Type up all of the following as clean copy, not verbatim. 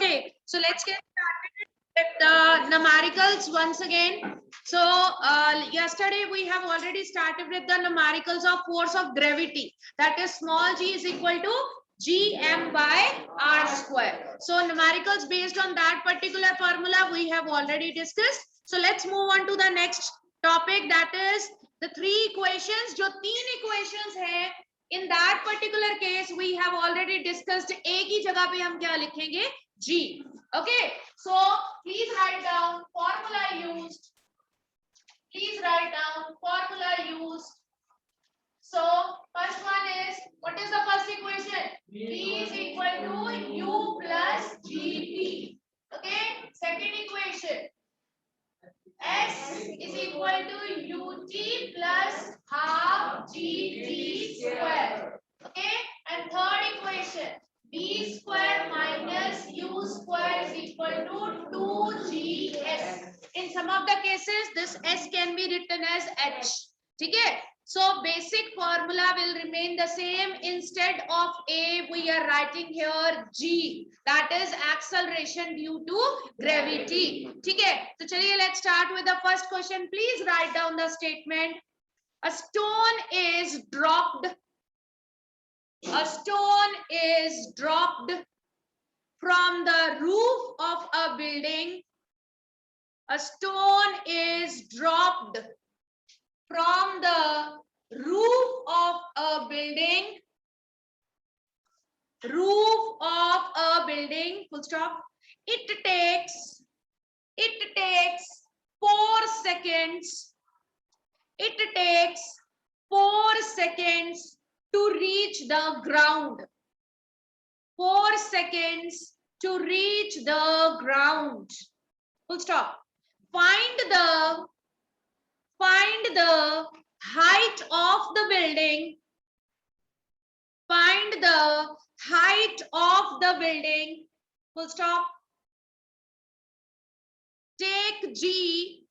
Okay, so let's get started with the numericals once again. So yesterday we have already started with the numericals of force of gravity, that is small g is equal to gm by r square. So numericals based on that particular formula we have already discussed. So let's move on to the next topic, that is the three equations. जो तीन equations है, in that particular case we have already discussed. a की जगह पे हम क्या लिखेंगे, g. Okay, so please write down formula used. Please write down formula used. So first one is, what is the first equation? V is equal to u plus gp. Okay, second equation, s is equal to ut plus half gt square. Okay, and third equation, b square minus u square is equal to 2gs. In some of the cases this s can be written as h. Okay, so basic formula will remain the same. Instead of a we are writing here g, that is acceleration due to gravity. Okay, so chaliye let's start with the first question. Please write down the statement. A stone is dropped. A stone is dropped from the roof of a building. A stone is dropped from the roof of a building. Roof of a building, full stop. It takes 4 seconds. It takes 4 seconds to reach the ground. 4 seconds to reach the ground. Full stop. Find the height of the building. Find the height of the building. Full stop. Take G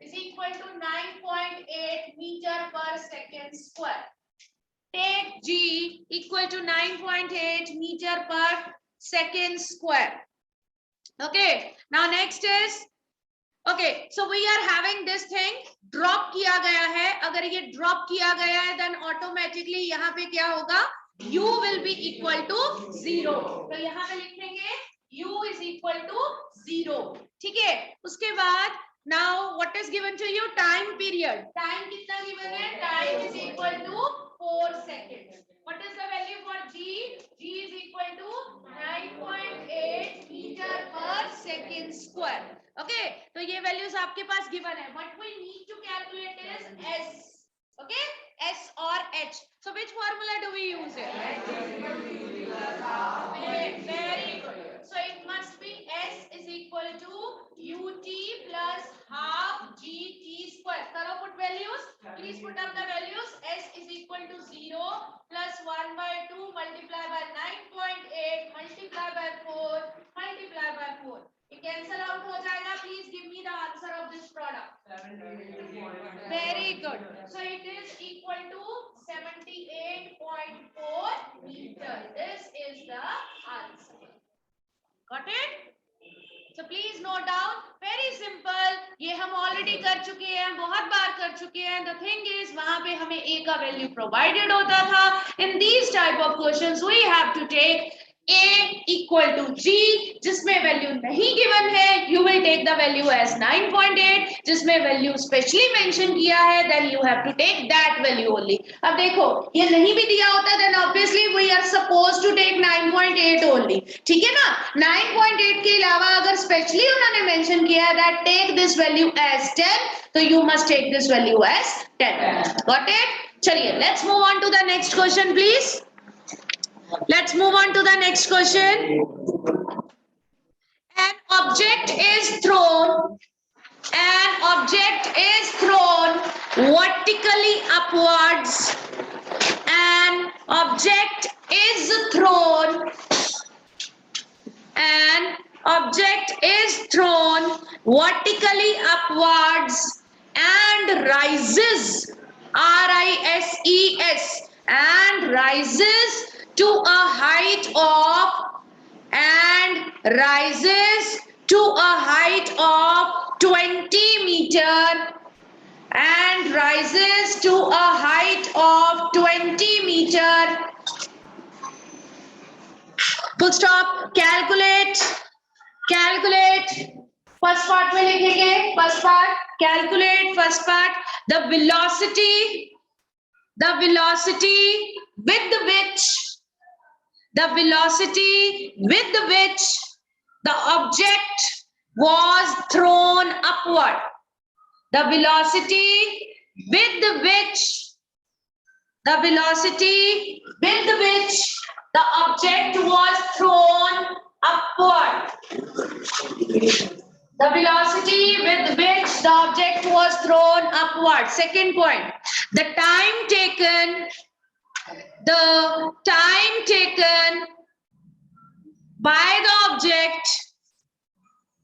is equal to 9.8 meter per second square. Take G equal to 9.8 meter per second square. Okay, now next is, okay, so we are having this thing, drop किया गया है. अगर ये drop किया गया है, then automatically यहाँ पे क्या होगा, u will be equal to 0. तो यहाँ पे लिखेंगे u is equal to 0. ठीक है, उसके बाद now what is given to you? Time period. Time कितना given है? Time is equal to 4 seconds. What is the value for g? G is equal to 9.8 meter per second square. Okay, तो ये values आपके पास given है. What we need to calculate is s. Okay, s or h. So which formula do we use here? Very good. So it must be s is equal to ut plus half gt square. Karo put values. Please put up the values. S is equal to 0 plus 1 by 2 multiply by 9.8 multiply by 4 multiply by 4. It cancel out हो जाएगा. Please give me the answer of this product. 78. Very good. So it is equal to 78.4 meter. This is the answer. Got it? So please note down. Very simple. ये हम already कर चुके हैं, बहुत बार कर चुके हैं. The thing is, वहाँ पे हमें a का value provided होता था. In these type of questions, we have to take a equal to g. जिसमें value नहीं given है, you will take the value as 9.8. जिसमें value specially mention किया है, then you have to take that value only. अब देखो, ये नहीं भी दिया होता, then obviously we are supposed to take 9.8 only. ठीक है ना? 9.8 के अलावा अगर specially उन्होंने mention किया है that take this value as 10, तो you must take this value as 10. Got it? चलिए, let's move on to the next question, please. Let's move on to the next question. An object is thrown vertically upwards. An object is thrown vertically upwards and rises, R-I-S-E-S, and rises to a height of and rises to a height of 20 meter and rises to a height of 20 meter. Full stop. Calculate. First part में लिखेंगे. First part. Calculate first part. The velocity with which the object was thrown upward. The velocity with which the object was thrown upward. The velocity with which the object was thrown upward. Second point. The time taken by the object.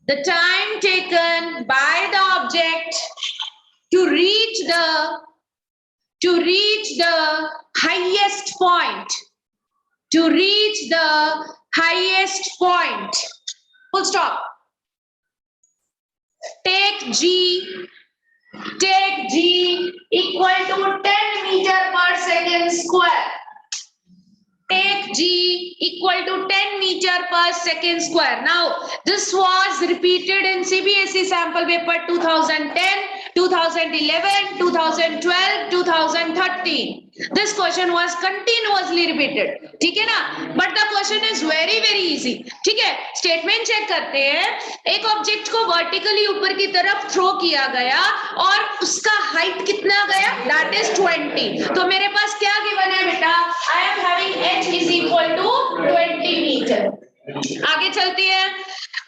The time taken by the object to reach the highest point. To reach the highest point. Full stop. Take G equal to 10 meter per second square. Take G equal to 10 meter per second square. Now, this was repeated in CBSE sample paper 2010, 2011, 2012, 2013. This question was continuously repeated. ठीक है ना? But the question is very easy. ठीक है? Statement check करते हैं. एक object को vertically ऊपर की तरफ throw किया गया और उसका height कितना गया? That is 20. तो मेरे पास क्या given है बेटा? I am having h is equal to 20 meter. आगे चलती है.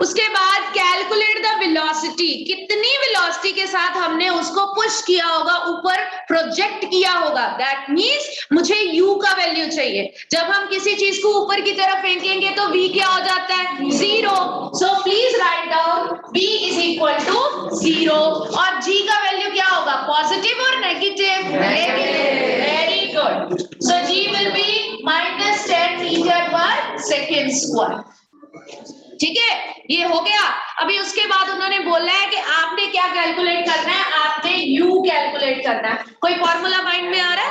उसके बाद कैलकुलेट द वेलोसिटी. कितनी वेलोसिटी के साथ हमने उसको पुश किया होगा, ऊपर प्रोजेक्ट किया होगा. दैट मींस मुझे u का वैल्यू चाहिए. जब हम किसी चीज को ऊपर की तरफ फेंकेंगे तो v क्या हो जाता है? 0. So please write down v is equal to 0. और g का वैल्यू क्या होगा? पॉजिटिव और negative? Very good. So g will be -10 metre per second square. ठीक है, ये हो गया. अभी उसके बाद उन्होंने बोला है कि आपने क्या कैलकुलेट करना है? आपने u कैलकुलेट करना है. कोई फॉर्मूला माइंड में आ रहा है?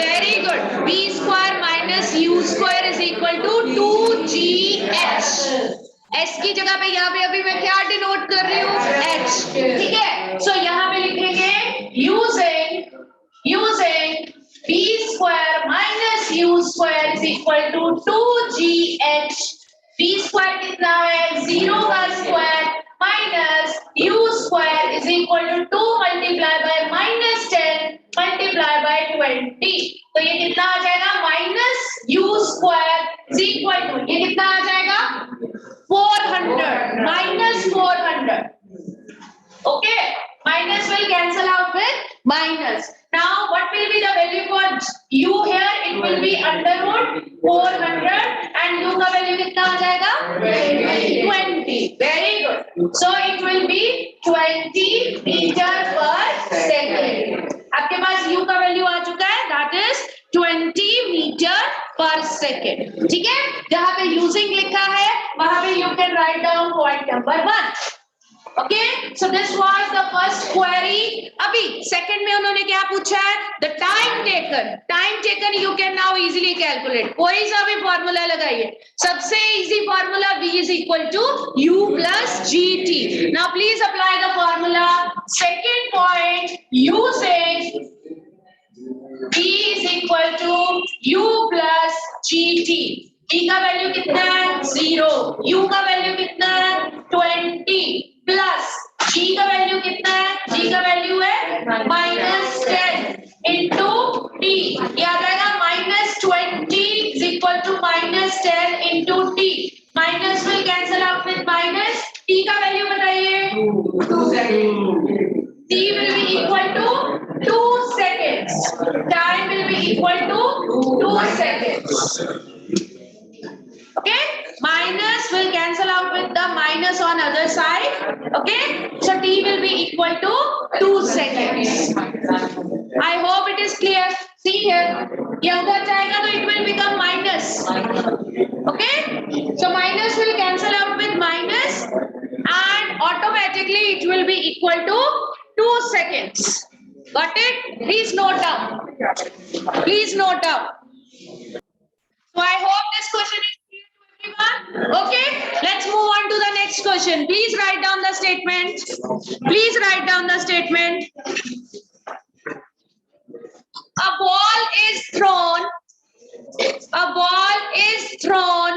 Very good. v square minus u square is equal to 2gh. s की जगह पे यहाँ पे अभी मैं क्या डिनोट कर रही हूँ? h. ठीक है, सो यहाँ पे लिखेंगे using v square minus u square is equal to 2gh. v square कितना है? 0 का square minus u square is equal to 2 multiplied by -10 multiplied by 20. तो ये कितना आ जाएगा? minus u square is equal to, ये कितना आ जाएगा? 400. -400. Okay, minus will cancel out with minus. Now what will be the value for u here? It will be under root 400 and u का value कितना आ जाएगा? 20. Very good. So it will be 20 meter per second. आपके पास u का value आ चुका है. That is 20 meter per second. ठीक है, जहाँ पे using लिखा है वहाँ पे you can write down point number 1. Okay, so this was the first query. अभी second में उन्होंने क्या पूछा है? The time taken you can now easily calculate. कोई सा भी फॉर्मूला लगाइए. सबसे easy formula v is equal to u plus gt. Now please apply the formula. Second point, using v is equal to u plus gt. v का value कितना है? 0. u का value कितना है? 20 प्लस g का value कितना है? g का वैल्यू है -10 into t. याद रहेगा -20 is equal to -10 into t. Minus will cancel out with minus. t का वैल्यू बताइए? 2 seconds. t will be equal to 2 seconds. Time will be equal to 2 seconds. Okay, minus will cancel out with the minus on other side. Okay, so t will be equal to 2 seconds. I hope it is clear. See see here, ये उधर जाएगा तो it will become minus. Okay, so minus will cancel out with minus and automatically it will be equal to 2 seconds. Got it? Please note down. Please note down. So I hope this question is clear to everyone. Okay, let's move on to the next question. Please write down the statement. Please write down the statement. A ball is thrown. A ball is thrown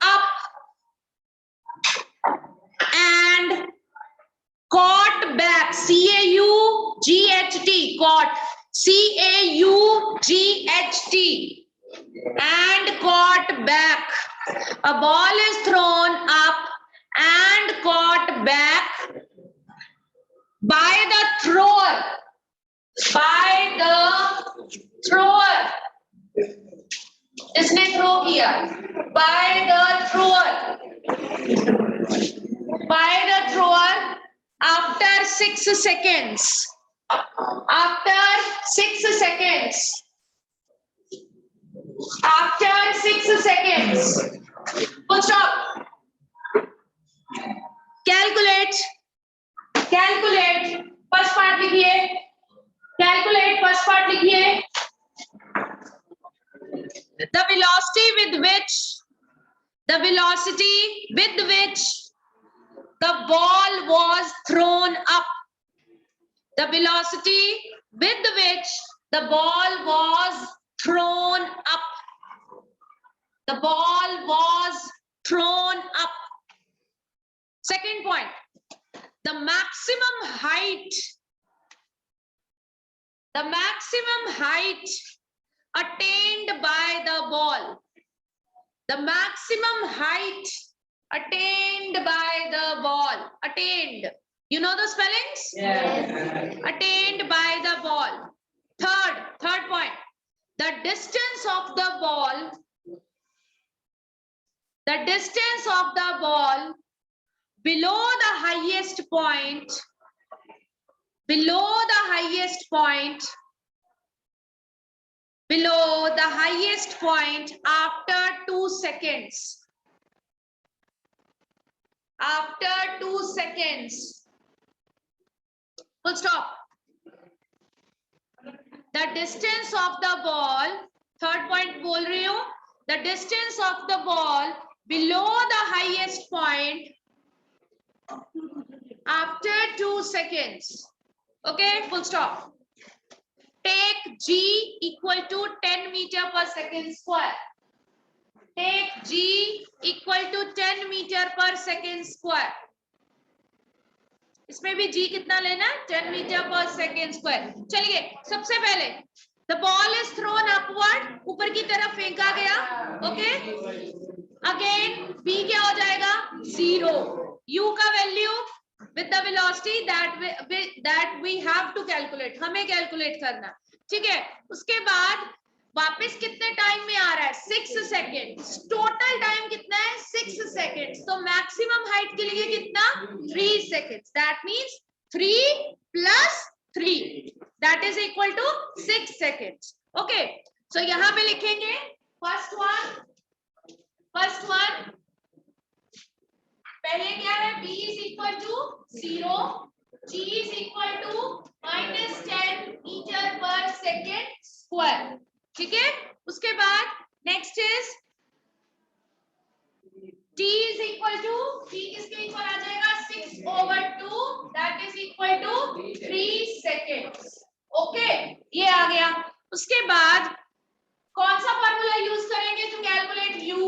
up and caught back. C-A-U-G-H-T. Caught. C-A-U-G-H-T. And caught back. A ball is thrown up and caught back by the thrower. By the thrower. इसने throw किया. By the thrower. By the thrower after 6 seconds. After 6 seconds. After 6 seconds. Full stop. Calculate. Calculate. First part लिखिए. Calculate. First part लिखिए. The velocity with which the ball was thrown up. The velocity with which the ball was thrown up. The ball was thrown up. Second point. The maximum height. The maximum height attained by the ball. The maximum height attained by the ball. Attained. You know the spellings? Yes. Attained by the ball. Third point. The distance of the ball. The distance of the ball below the highest point. Below the highest point. Below the highest point after 2 seconds. After 2 seconds. Full stop. The distance of the ball, third point बोल रही हूँ. The distance of the ball below the highest point after 2 seconds. Okay, full stop. Take G equal to 10 meter per second square. Take G equal to 10 meter per second square. इसमें भी G कितना लेना है? 10 meter per second square. चलिए सबसे पहले the ball is thrown upward, ऊपर की तरफ फेंका गया. Okay. Again B क्या हो जाएगा? 0. U का value with the velocity that we have to calculate. हमें कैलकुलेट करना. ठीक है. उसके बाद वापस कितने टाइम में आ रहा है? 6 सेकेंड्स. टोटल टाइम कितना है? 6 सेकेंड्स. तो मैक्सिमम हाइट के लिए कितना? 3 seconds. That means 3 plus 3 that is equal to 6 seconds. Okay, so यहाँ पे लिखेंगे first one पहले क्या है? B is equal to 0, G is equal to -10 meter per second square. ठीक है. उसके बाद next is T is equal to T किसके इक्वल आ जाएगा? 6/2 that is equal to 3 seconds. Okay, ये आ गया. उसके बाद कौन सा फॉर्मूला यूज करेंगे to calculate U?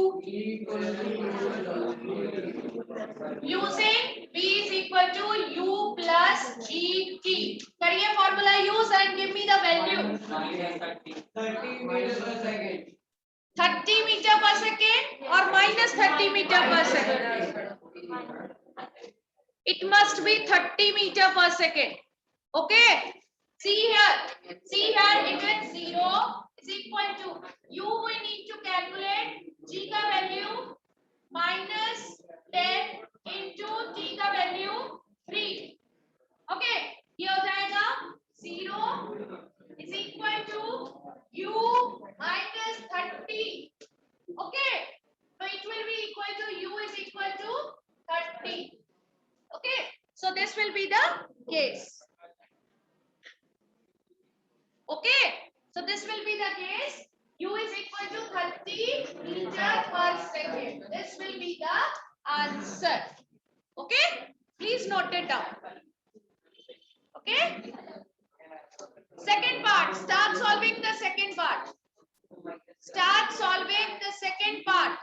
Using B is equal to U plus GT. करिए formula use and give me the value. 30 meter per second or -30 meter per second. It must be 30 meter per second. Okay. See here. It is 0 is equal to U. We need to calculate G का value -10 into T का value 3. Okay. ये हो जाएगा 0 So this will be the case. U is equal to 30 meter per second. This will be the answer. Okay? Please note it down. Okay? Second part. Start solving the second part. Start solving the second part.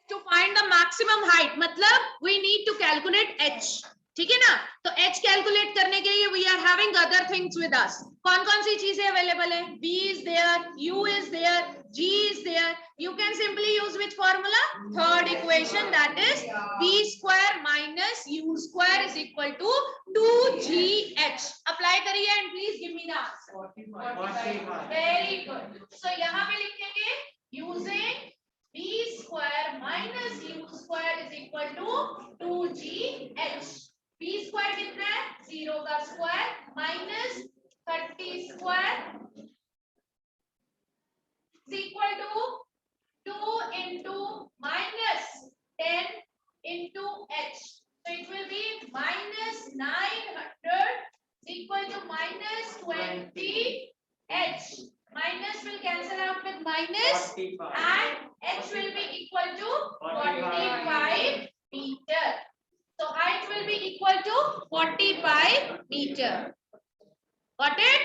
To find the maximum height, मतलब we need to calculate h. ठीक है ना? तो h calculate करने के लिए we are having other things with us. कौन कौन सी चीजें available है? B is there, U is there, G is there. You can simply use which formula? Third equation, that is B square minus U square is equal to 2GH. Apply करिए and please give me the answer. Very good. So यहाँ पे लिखेंगे using B square minus U square is equal to 2GH. B square कितना है? 0 का square minus 30 square is equal to 2 into minus 10 into H. So it will be minus 900 is equal to minus 20 H. Minus will cancel out with minus 45. And H will be equal to 45 meter. So height will be equal to 45 meter. Got it?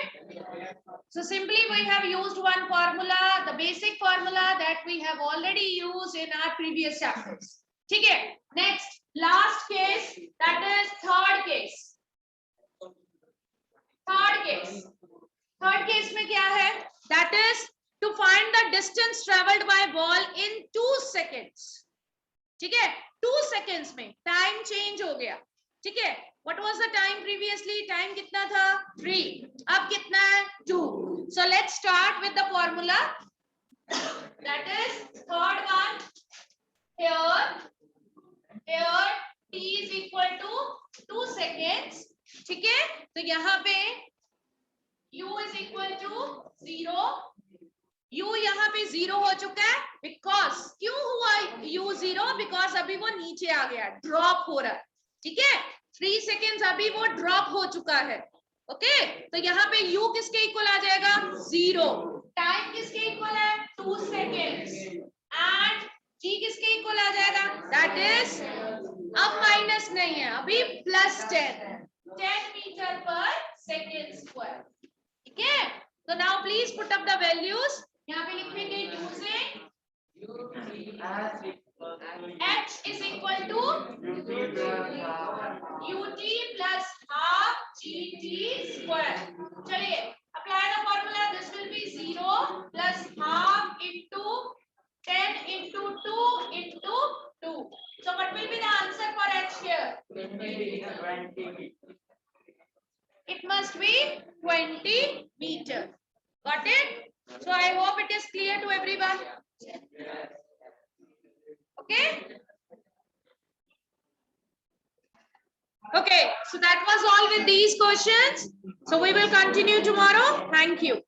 So simply we have used one formula, the basic formula that we have already used in our previous chapters. ठीक है? Next, last case, that is third case. Third case. Third case में क्या है? That is to find the distance traveled by ball in 2 seconds. ठीक है? 2 seconds में time change हो गया. ठीक है? What was the time previously? Time कितना था? 3. अब कितना है? 2. So let's start with the formula. That is third one. Here t is equal to 2 seconds. ठीक है? तो यहाँ पे u is equal to 0. u यहाँ पे 0 हो चुका है because क्यों हुआ u 0? Because अभी वो नीचे आ गया, ड्रॉप हो रहा है. ठीक है? 3 seconds अभी वो ड्रॉप हो चुका है. ओके? तो यहाँ पे u किसके इक्वल आ जाएगा? 0. टाइम किसके इक्वल है? 2 seconds. एंड g किसके इक्वल आ जाएगा? दैट इज, अब माइनस नहीं है, अभी plus 10 metre per second square. ठीक है? तो now please put up the values. यहाँ पे लिखेंगे using h is equal to ut plus half gt square. चलिए, apply the formula. This will be 0 plus half into 10 into 2 into 2. So what will be the answer for h here? It must be 20 meter. Got it? So I hope it is clear to everyone. Okay? Okay, so that was all with these questions. So we will continue tomorrow. Thank you.